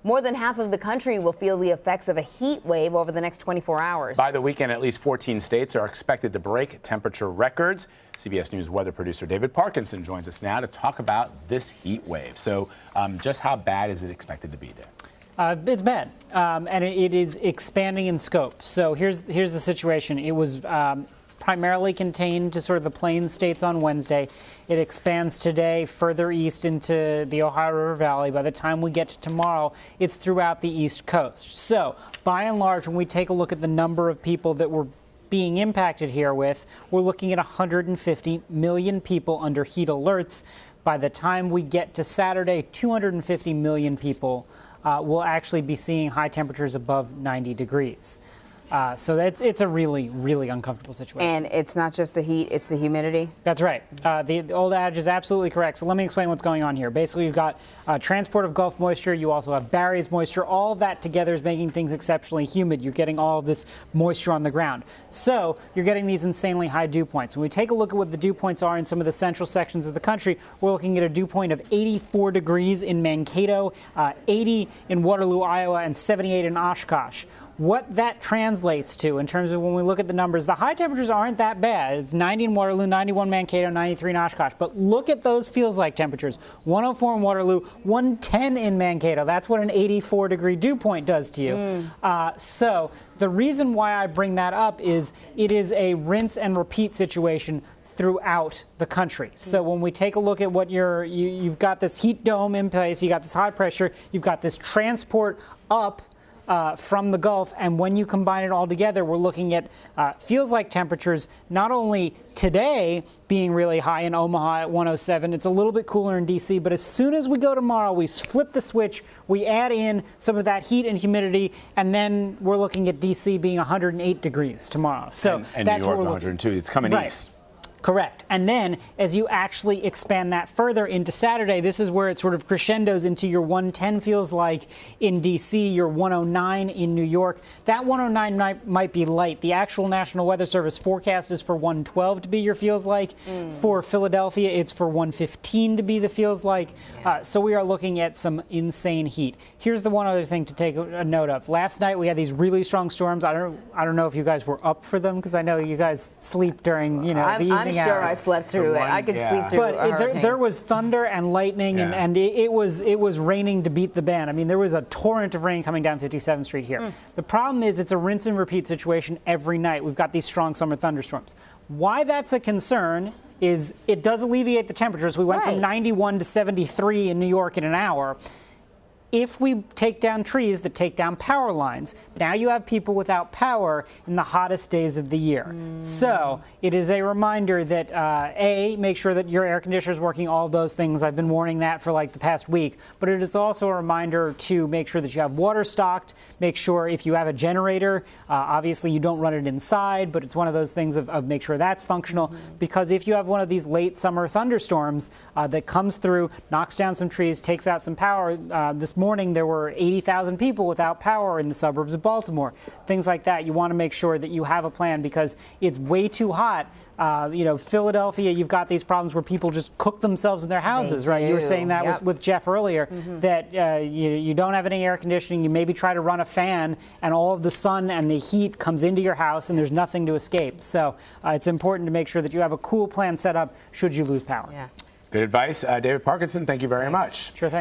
more than half of the country will feel the effects of a heat wave over the next 24 hours. By the weekend, at least 14 states are expected to break temperature records. CBS News weather producer David Parkinson joins us now to talk about this heat wave. So just how bad is it expected to be, Dave? It's bad, and it is expanding in scope. So here's the situation. It was primarily contained to sort of the plains states on Wednesday. It expands today further east into the Ohio River Valley. By the time we get to tomorrow, it's throughout the East Coast. So by and large, when we take a look at the number of people that were being impacted here with, we're looking at 150 million people under heat alerts. By the time we get to Saturday, 250 million people will actually be seeing high temperatures above 90 degrees. So it's a really, really uncomfortable situation. And it's not just the heat, it's the humidity? That's right. The old adage is absolutely correct. So let me explain what's going on here. Basically, you've got transport of Gulf moisture. You also have Barry's moisture. All of that together is making things exceptionally humid. You're getting all of this moisture on the ground. So you're getting these insanely high dew points. When we take a look at what the dew points are in some of the central sections of the country, we're looking at a dew point of 84 degrees in Mankato, 80 in Waterloo, Iowa, and 78 in Oshkosh. What that translates to in terms of when we look at the numbers, the high temperatures aren't that bad. It's 90 in Waterloo, 91 Mankato, 93 in Oshkosh. But look at those feels like temperatures. 104 in Waterloo, 110 in Mankato. That's what an 84-degree dew point does to you. So the reason why I bring that up is it is a rinse and repeat situation throughout the country. So when we take a look at what you've got this heat dome in place, you got this high pressure, you've got this transport up from the Gulf, and when you combine it all together, we're looking at feels like temperatures not only today being really high in Omaha at 107, it's a little bit cooler in D.C., but as soon as we go tomorrow, we flip the switch, we add in some of that heat and humidity, and then we're looking at D.C. being 108 degrees tomorrow. So and that's New York, what we're 102. It's coming east. Correct. And then as you actually expand that further into Saturday, this is where it sort of crescendos into your 110 feels like in D.C., your 109 in New York. That 109 might be light. The actual National Weather Service forecast is for 112 to be your feels like. For Philadelphia, it's for 115 to be the feels like. So we are looking at some insane heat. Here's the one other thing to take a note of. Last night we had these really strong storms. I don't know if you guys were up for them because I know you guys sleep during the evening. I'm sure I slept through it. I could sleep through it. But there was thunder and lightning, and it was raining to beat the band. I mean, there was a torrent of rain coming down 57th Street here. The problem is it's a rinse and repeat situation every night. We've got these strong summer thunderstorms. Why that's a concern is it does alleviate the temperatures. We went from 91 to 73 in New York in an hour. If we take down trees that take down power lines, now you have people without power in the hottest days of the year. So it is a reminder that, A, make sure that your air conditioner is working, all of those things. I've been warning that for like the past week. But it is also a reminder to make sure that you have water stocked. Make sure if you have a generator, obviously you don't run it inside, but it's one of those things of make sure that's functional. Because if you have one of these late summer thunderstorms that comes through, knocks down some trees, takes out some power, this morning there were 80,000 people without power in the suburbs of Baltimore. Things like that. You want to make sure that you have a plan because it's way too hot. Philadelphia, you've got these problems where people just cook themselves in their houses, right? You were saying that with Jeff earlier, that you don't have any air conditioning. You maybe try to run a fan and all of the sun and the heat comes into your house and there's nothing to escape. So it's important to make sure that you have a cool plan set up should you lose power. Good advice. David Parkinson, thank you very much. Sure thing.